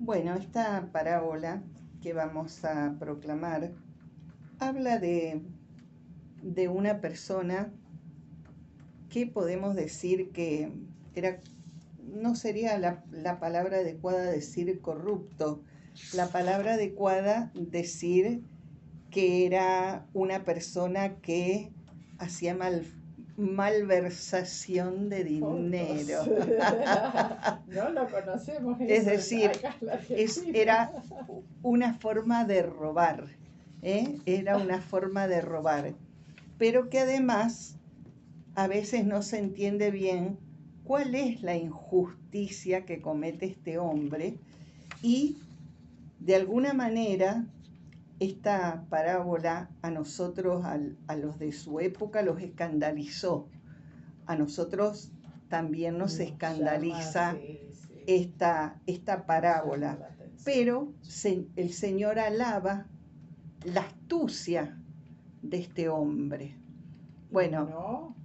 Bueno, esta parábola que vamos a proclamar habla de una persona que podemos decir que era, no sería la palabra adecuada decir corrupto, la palabra adecuada decir que era una persona que hacía malversación de dinero. No lo conocemos Es eso decir, acá en la Argentina. era una forma de robar, era una forma de robar, pero que además a veces no se entiende bien cuál es la injusticia que comete este hombre y de alguna manera esta parábola a nosotros, a los de su época, los escandalizó. A nosotros también nos Nos escandaliza llama, sí, esta parábola, la atención. pero el Señor alaba la astucia de este hombre. Bueno, no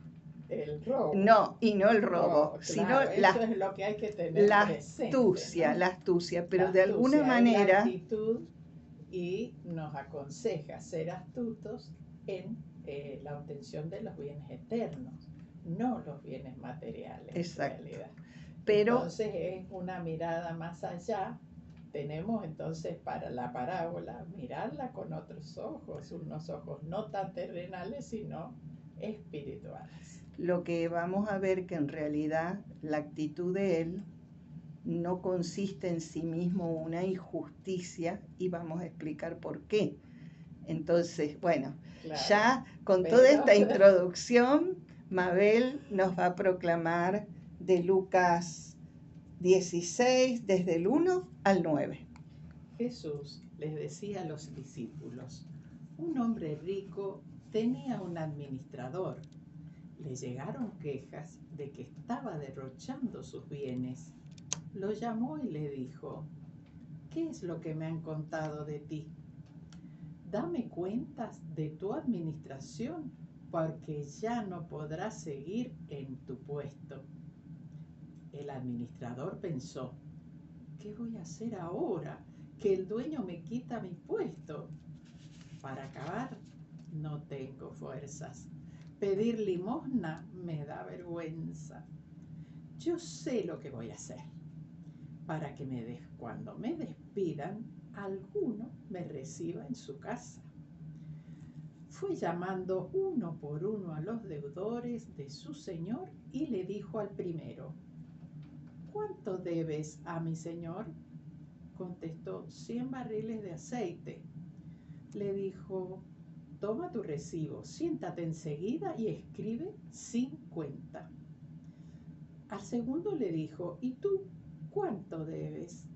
el robo. y no el robo, Claro, sino eso es lo que hay que tener presente, ¿no? la astucia, pero La de alguna astucia es la manera, actitud y nos aconseja ser astutos en la obtención de los bienes eternos, no los bienes materiales. exacto, en realidad. pero Entonces es una mirada más allá. Tenemos entonces para la parábola mirarla con otros ojos, unos ojos no tan terrenales, sino espirituales. lo que vamos a ver que en realidad la actitud de él no consiste en sí mismo una injusticia y vamos a explicar por qué. Entonces, bueno, Claro, ya con toda esta introducción, Mabel nos va a proclamar de Lucas 16, desde el 1 al 9. Jesús les decía a los discípulos: un hombre rico tenía un administrador. Le llegaron quejas de que estaba derrochando sus bienes. Lo llamó y le dijo: ¿qué es lo que me han contado de ti? Dame cuentas de tu administración, porque ya no podrás seguir en tu puesto. El administrador pensó: ¿qué voy a hacer ahora que el dueño me quita mi puesto? Para acabar, no tengo fuerzas. Pedir limosna me da vergüenza. Yo sé lo que voy a hacer para que cuando me despidan, alguno me reciba en su casa. Fue llamando uno por uno a los deudores de su señor y le dijo al primero: ¿cuánto debes a mi señor? Contestó: 100 barriles de aceite. Le dijo: toma tu recibo, siéntate enseguida y escribe 50. Al segundo le dijo: ¿y tú cuánto debes?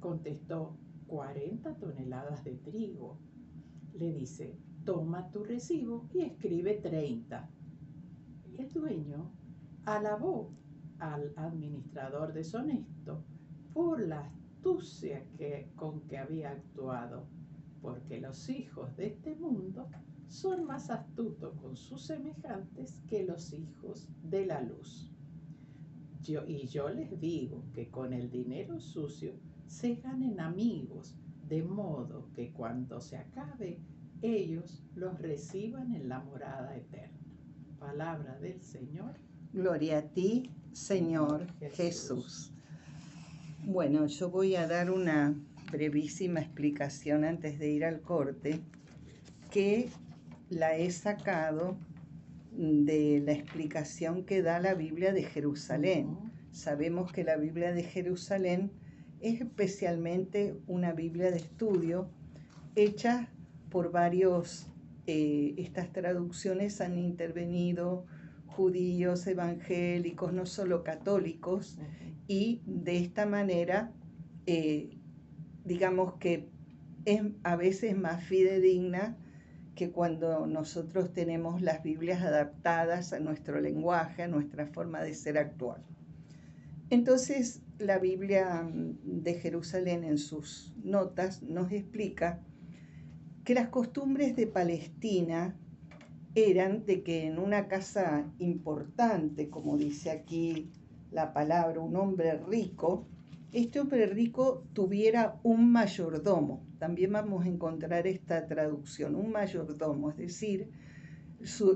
Contestó: 40 toneladas de trigo. Le dice: toma tu recibo y escribe 30. El dueño alabó al administrador deshonesto por la astucia con que había actuado, porque los hijos de este mundo son más astutos con sus semejantes que los hijos de la luz. Yo les digo que con el dinero sucio se ganen amigos, de modo que cuando se acabe, ellos los reciban en la morada eterna. Palabra del Señor. Gloria a ti, Señor Jesús. Bueno, yo voy a dar una brevísima explicación antes de ir al corte, que la he sacado de la explicación que da la Biblia de Jerusalén. Sabemos que la Biblia de Jerusalén es especialmente una Biblia de estudio hecha por varios, estas traducciones han intervenido judíos, evangélicos, no solo católicos, y de esta manera, digamos que es a veces más fidedigna que cuando nosotros tenemos las Biblias adaptadas a nuestro lenguaje, a nuestra forma de ser actual. Entonces, la Biblia de Jerusalén en sus notas nos explica que las costumbres de Palestina eran de que en una casa importante, como dice aquí la palabra, un hombre rico, este hombre rico tuviera un mayordomo. También vamos a encontrar esta traducción, un mayordomo, es decir,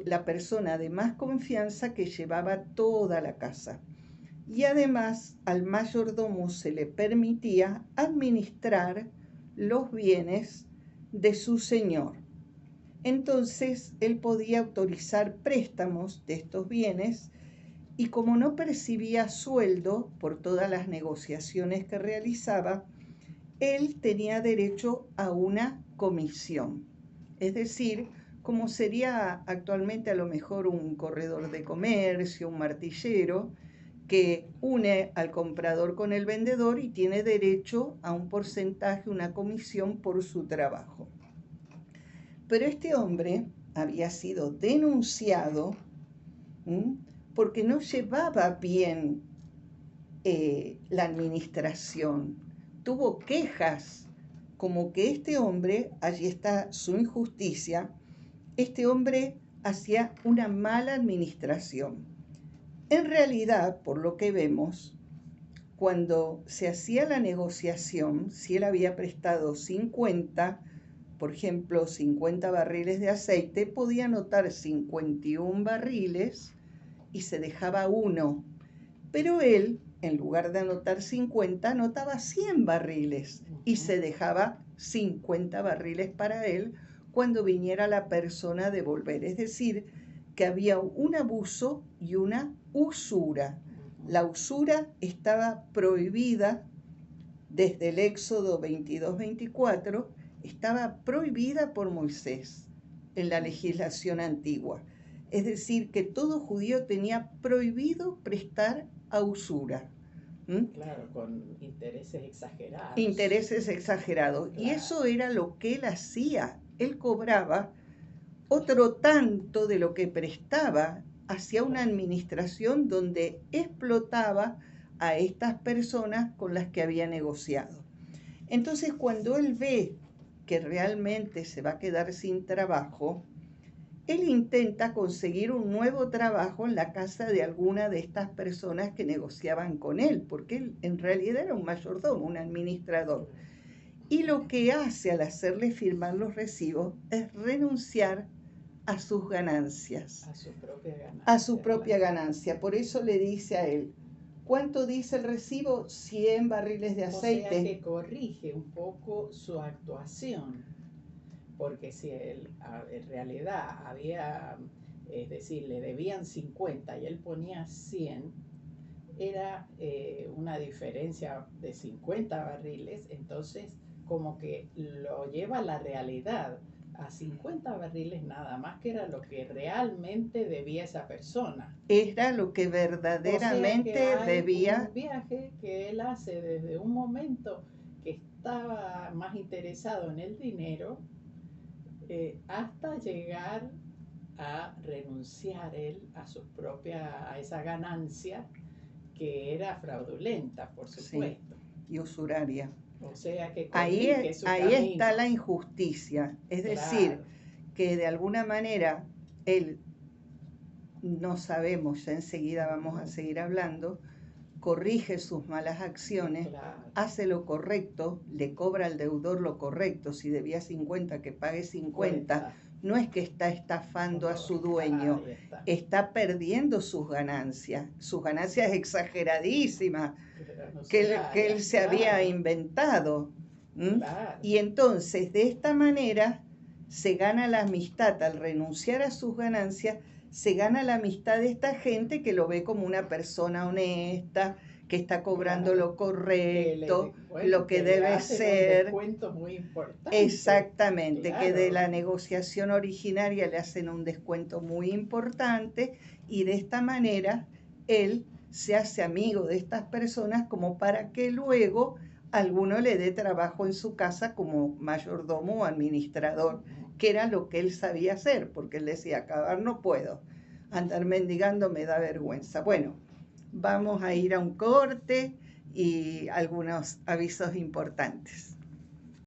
la persona de más confianza que llevaba toda la casa. Y además al mayordomo se le permitía administrar los bienes de su señor. Entonces él podía autorizar préstamos de estos bienes y como no percibía sueldo por todas las negociaciones que realizaba, él tenía derecho a una comisión. Es decir, como sería actualmente a lo mejor un corredor de comercio, un martillero, que une al comprador con el vendedor y tiene derecho a un porcentaje, una comisión por su trabajo. Pero este hombre había sido denunciado porque no llevaba bien la administración. Tuvo quejas, como que este hombre, allí está su injusticia, este hombre hacía una mala administración. En realidad, por lo que vemos, cuando se hacía la negociación, si él había prestado 50, por ejemplo, 50 barriles de aceite, podía anotar 51 barriles y se dejaba uno. Pero él, en lugar de anotar 50, anotaba 100 barriles y se dejaba 50 barriles para él cuando viniera la persona a devolver. Es decir, que había un abuso y una usura. La usura estaba prohibida desde el Éxodo 22-24, estaba prohibida por Moisés en la legislación antigua. Es decir, que todo judío tenía prohibido prestar a usura. Claro, con intereses exagerados. Intereses exagerados. Claro. Y eso era lo que él hacía. Él cobraba otro tanto de lo que prestaba hacia una administración donde explotaba a estas personas con las que había negociado. Entonces, cuando él ve que realmente se va a quedar sin trabajo, él intenta conseguir un nuevo trabajo en la casa de alguna de estas personas que negociaban con él, porque él en realidad era un mayordomo, un administrador. Y lo que hace al hacerle firmar los recibos es renunciar a sus ganancias. A su propia ganancia. A su propia ganancia. Por eso le dice a él, ¿cuánto dice el recibo? 100 barriles de aceite. O sea que corrige un poco su actuación, porque si él en realidad había, es decir, le debían 50 y él ponía 100, era una diferencia de 50 barriles, entonces como que lo lleva a la realidad, a 50 barriles nada más, que era lo que realmente debía esa persona. Era lo que verdaderamente debía. Un viaje que él hace desde un momento que estaba más interesado en el dinero hasta llegar a renunciar él a a esa ganancia que era fraudulenta, por supuesto. Sí, y usuraria. O sea que ahí está la injusticia. Es decir, que de alguna manera él, no sabemos, ya enseguida vamos a seguir hablando, corrige sus malas acciones, hace lo correcto, le cobra al deudor lo correcto, si debía 50 que pague 50, no es que está estafando a su dueño, está perdiendo sus ganancias exageradísimas que él se había inventado. Y entonces de esta manera se gana la amistad, al renunciar a sus ganancias, se gana la amistad de esta gente que lo ve como una persona honesta, que está cobrando lo correcto, lo que debe ser. Un descuento muy importante. Exactamente, que de la negociación originaria le hacen un descuento muy importante y de esta manera él se hace amigo de estas personas como para que luego alguno le dé trabajo en su casa como mayordomo o administrador, que era lo que él sabía hacer, porque él decía, acabar no puedo, andar mendigando me da vergüenza. Bueno, vamos a ir a un corte y algunos avisos importantes.